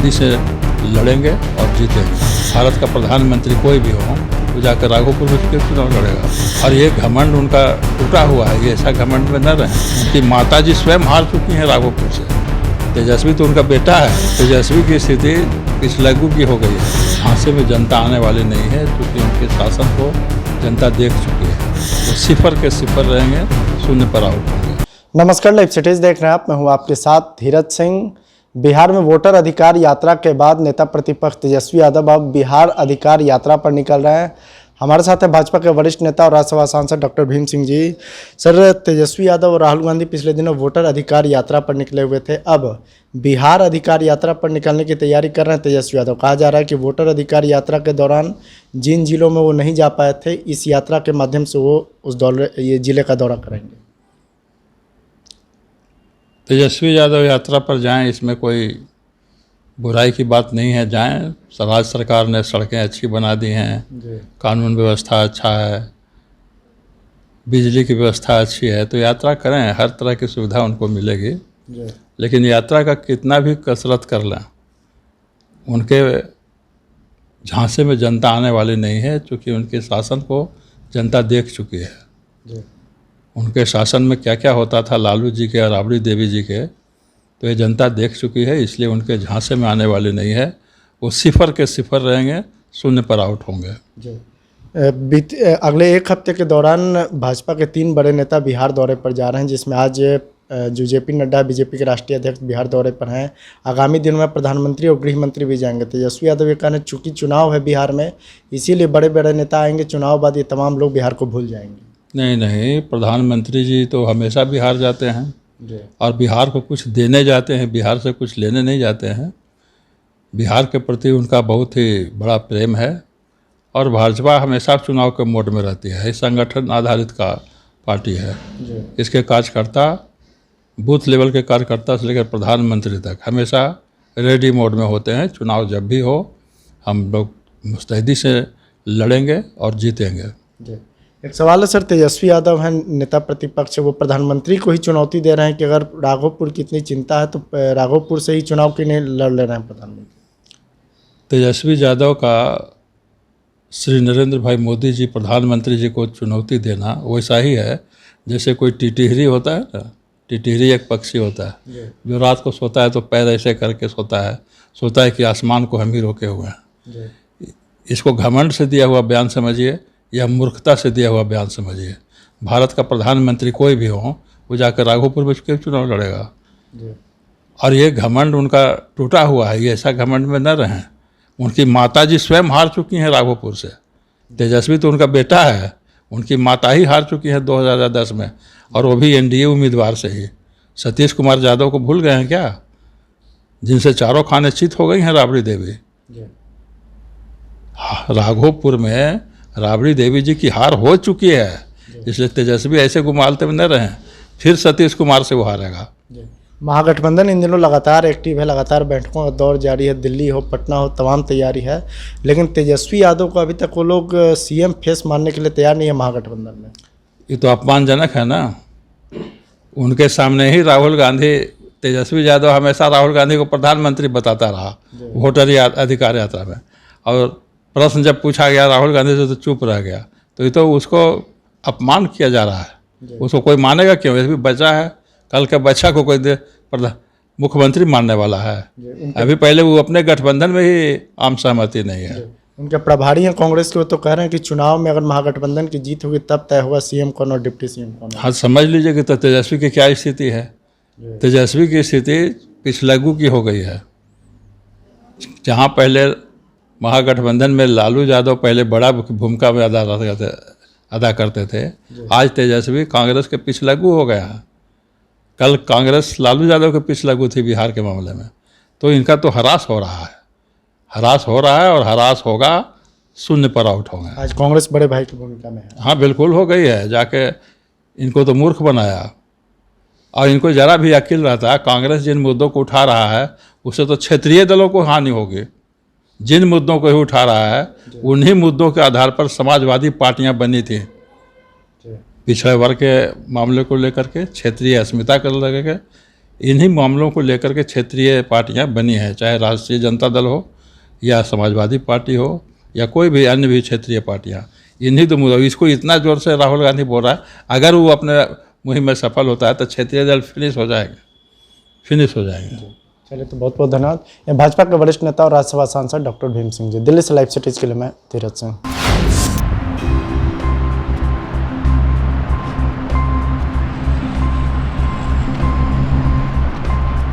मुस्तैदी से लड़ेंगे और जीतेंगे। भारत का प्रधानमंत्री कोई भी हो वो जाकर राघोपुर में फिर चुनाव लड़ेगा। और ये घमंड उनका टूटा हुआ है, ये ऐसा घमंड में न रहें। उनकी माताजी स्वयं हार चुकी हैं राघोपुर से। तेजस्वी तो उनका बेटा है। तेजस्वी की स्थिति पिछलग्गू की हो गई है। झांसे में जनता आने वाली नहीं है, क्योंकि उनके शासन को जनता देख चुकी है। वो सिफर के सिफर रहेंगे, शून्य पर आउट होंगे। नमस्कार, लाइव सिटीज देख रहे हैं आप। मैं हूं आपके साथ धीरज सिंह। बिहार में वोटर अधिकार यात्रा के बाद नेता प्रतिपक्ष तेजस्वी यादव अब बिहार अधिकार यात्रा पर निकल रहे हैं। हमारे साथ है भाजपा के वरिष्ठ नेता और राज्यसभा सांसद डॉक्टर भीम सिंह जी। सर, तेजस्वी यादव और राहुल गांधी पिछले दिनों वोटर अधिकार यात्रा पर निकले हुए थे। अब बिहार अधिकार यात्रा पर निकलने की तैयारी कर रहे हैं तेजस्वी यादव। कहा जा रहा है कि वोटर अधिकार यात्रा के दौरान जिन जिलों में वो नहीं जा पाए थे, इस यात्रा के माध्यम से वो ये जिले का दौरा करेंगे। तेजस्वी यादव यात्रा पर जाएं, इसमें कोई बुराई की बात नहीं है। जाएं, राज्य सरकार ने सड़कें अच्छी बना दी हैं, कानून व्यवस्था अच्छा है, बिजली की व्यवस्था अच्छी है, तो यात्रा करें। हर तरह की सुविधा उनको मिलेगी। लेकिन यात्रा का कितना भी कसरत कर लें, उनके झांसे में जनता आने वाली नहीं है, क्योंकि उनके शासन को जनता देख चुकी है। उनके शासन में क्या क्या होता था लालू जी के और राबड़ी देवी जी के, तो ये जनता देख चुकी है। इसलिए उनके झांसे में आने वाले नहीं है। वो सिफर के सिफर रहेंगे, शून्य पर आउट होंगे। अगले एक हफ्ते के दौरान भाजपा के 3 बड़े नेता बिहार दौरे पर जा रहे हैं, जिसमें आज जो जेपी नड्डा बीजेपी के राष्ट्रीय अध्यक्ष बिहार दौरे पर हैं। आगामी दिनों में प्रधानमंत्री और गृह मंत्री भी जाएंगे। तेजस्वी यादव ये कहना, चूँकि चुनाव है बिहार में, इसीलिए बड़े बड़े नेता आएंगे। चुनाव बाद ये तमाम लोग बिहार को भूल जाएंगे। नहीं, प्रधानमंत्री जी तो हमेशा बिहार जाते हैं और बिहार को कुछ देने जाते हैं, बिहार से कुछ लेने नहीं जाते हैं। बिहार के प्रति उनका बहुत ही बड़ा प्रेम है और भाजपा हमेशा चुनाव के मोड में रहती है। इस संगठन आधारित का पार्टी है। इसके कार्यकर्ता, बूथ लेवल के कार्यकर्ता से लेकर प्रधानमंत्री तक हमेशा रेडी मोड में होते हैं। चुनाव जब भी हो, हम लोग मुस्तैदी से लड़ेंगे और जीतेंगे। एक सवाल है सर, तेजस्वी यादव हैं नेता प्रतिपक्ष, वो प्रधानमंत्री को ही चुनौती दे रहे हैं कि अगर राघोपुर की इतनी चिंता है तो राघोपुर से ही चुनाव के लिए लड़ ले रहे हैं प्रधानमंत्री। तेजस्वी यादव का श्री नरेंद्र भाई मोदी जी प्रधानमंत्री जी को चुनौती देना वैसा ही है जैसे कोई टिटहरी होता है ना। टिटहरी एक पक्षी होता है जो रात को सोता है तो पैर ऐसे करके सोता है कि आसमान को हम ही रोके हुए हैं। इसको घमंड से दिया हुआ बयान समझिए या मूर्खता से दिया हुआ बयान समझिए। भारत का प्रधानमंत्री कोई भी हो वो जाकर राघोपुर में क्यों चुनाव लड़ेगा। और ये घमंड उनका टूटा हुआ है, ये ऐसा घमंड में न रहें। उनकी माताजी स्वयं हार चुकी हैं राघोपुर से। तेजस्वी तो उनका बेटा है, उनकी माता ही हार चुकी है 2010 में, और वो भी एनडीए उम्मीदवार से ही। सतीश कुमार यादव को भूल गए हैं क्या, जिनसे चारों खाने चित हो गई हैं राबड़ी देवी। राघोपुर में राबड़ी देवी जी की हार हो चुकी है, इसलिए तेजस्वी ऐसे गुमालते में न रहें। फिर सतीश कुमार से वो हारेगा। महागठबंधन इन दिनों लगातार एक्टिव है, लगातार बैठकों का दौर जारी है। दिल्ली हो, पटना हो, तमाम तैयारी है। लेकिन तेजस्वी यादव को अभी तक वो लोग सीएम फेस मानने के लिए तैयार नहीं है महागठबंधन में। ये तो अपमानजनक है ना। उनके सामने ही राहुल गांधी, तेजस्वी यादव हमेशा राहुल गांधी को प्रधानमंत्री बताता रहा वोटर अधिकार यात्रा में, और प्रश्न जब पूछा गया राहुल गांधी से तो चुप रह गया। तो ये तो उसको अपमान किया जा रहा है। उसको कोई मानेगा क्यों? ये भी बच्चा है, कल के बच्चा को कोई मुख्यमंत्री मानने वाला है? अभी पहले वो अपने गठबंधन में ही आम सहमति नहीं है। उनके प्रभारी हैं कांग्रेस के, वो तो कह रहे हैं कि चुनाव में अगर महागठबंधन की जीत होगी तब तय होगा सीएम कौन और डिप्टी सीएम कौन। हाँ, समझ लीजिए कि तो तेजस्वी की क्या स्थिति है। तेजस्वी की स्थिति पिछलग्गू की हो गई है। जहाँ पहले महागठबंधन में लालू यादव पहले बड़ा भूमिका में अदा करते थे, आज तेजस्वी कांग्रेस के पिछलग्गू हो गया है। कल कांग्रेस लालू यादव के पिछलग्गू थी बिहार के मामले में। तो इनका तो हरास हो रहा है और हरास होगा, शून्य पर आउट होंगे। आज कांग्रेस बड़े भाई की भूमिका में है। हाँ, बिल्कुल हो गई है। जाके इनको तो मूर्ख बनाया, और इनको ज़रा भी अकिल रहता, कांग्रेस जिन मुद्दों को उठा रहा है उससे तो क्षेत्रीय दलों को हानि होगी। जिन मुद्दों को ही उठा रहा है उन्हीं मुद्दों के आधार पर समाजवादी पार्टियां बनी थी। पिछड़े वर्ग के मामले को लेकर के, क्षेत्रीय अस्मिता को लेकर के, इन्हीं मामलों को लेकर के क्षेत्रीय पार्टियां बनी हैं, चाहे राष्ट्रीय जनता दल हो या समाजवादी पार्टी हो या कोई भी अन्य भी क्षेत्रीय पार्टियां। इन्हीं तो मुद्दों, इसको इतना ज़ोर से राहुल गांधी बोल रहा है, अगर वो अपने मुहिम में सफल होता है तो क्षेत्रीय दल फिनिश हो जाएंगे। चलिए, तो बहुत बहुत धन्यवाद। ये भाजपा के वरिष्ठ नेता और राज्यसभा सांसद डॉक्टर भीम सिंह जी। दिल्ली से लाइव सिटीज के लिए मैं धीरज सिंह।